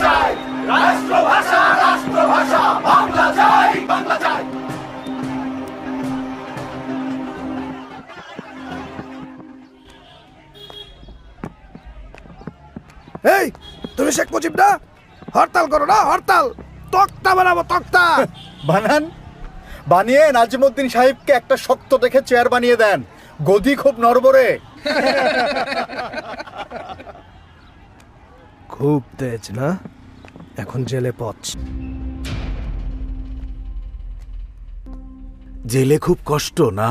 চাই, রাষ্ট্রভাষা বাংলা চাই, বাংলা চাই। এই তুমি শেখ মুজিব না, হরতাল করো না, হরতাল। তক্তা বানাবো, তক্তা বানান, বানিয়ে নাজিমউদ্দিন সাহেবকে একটা শক্ত দেখে চেয়ার বানিয়ে দেন, গদি খুব নড়বড়ে। খুব তেজ না, এখন জেলে পথ। জেলে খুব কষ্ট না?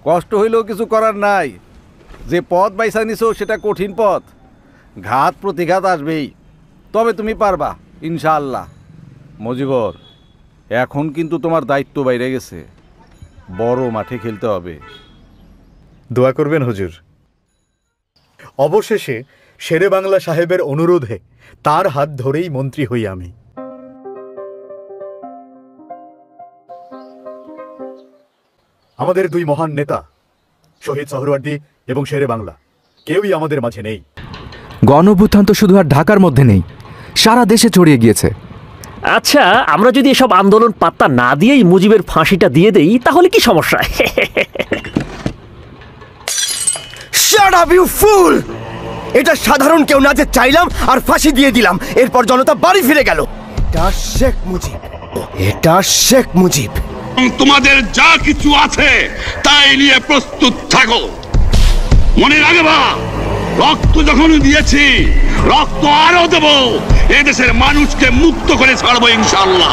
কষ্ট হইলেও কিছু করার নাই, যে পথ বাইসা নিছো সেটা কঠিন পথ, ঘাত প্রতিঘাত আসবেই, তবে তুমি পারবা ইনশাআল্লাহ। মজিবর, এখন কিন্তু তোমার দায়িত্ব বাইরে গেছে, বড় মাঠে খেলতে হবে। দোয়া করবেন হুজুর। অবশেষে শেরে বাংলা সাহেবের অনুরোধে তার হাত ধরেই মন্ত্রী হই আমি। আমাদের দুই মহান নেতা শহীদ সোহরাওয়ার্দী এবং শেরে বাংলা কেউই আমাদের মাঝে নেই। গণঅভ্যুত্থান তো শুধু আর ঢাকার মধ্যে নেই, সারা দেশে ছড়িয়ে গিয়েছে। আচ্ছা, আমরা যদি এসব আন্দোলন পাত্তা না দিয়েই মুজিবের ফাঁসিটা দিয়ে দেই তাহলে কি সমস্যা? শাট আপ ইউ ফুল! এটা সাধারণ কেউ না যে চাইলাম আর ফাঁসি দিয়ে দিলাম, এরপর জনতা বাড়ি ফিরে গেল। এটা শেখ মুজিব, এটা শেখ মুজিব। তোমাদের যা কিছু আছে তাই নিয়ে প্রস্তুত থাকো। মনে রাখবা, রক্ত যখন দিয়েছি, রক্ত আরো দেব। এদেশের মানুষকে মুক্ত করে ছাড়বো ইনশাআল্লাহ।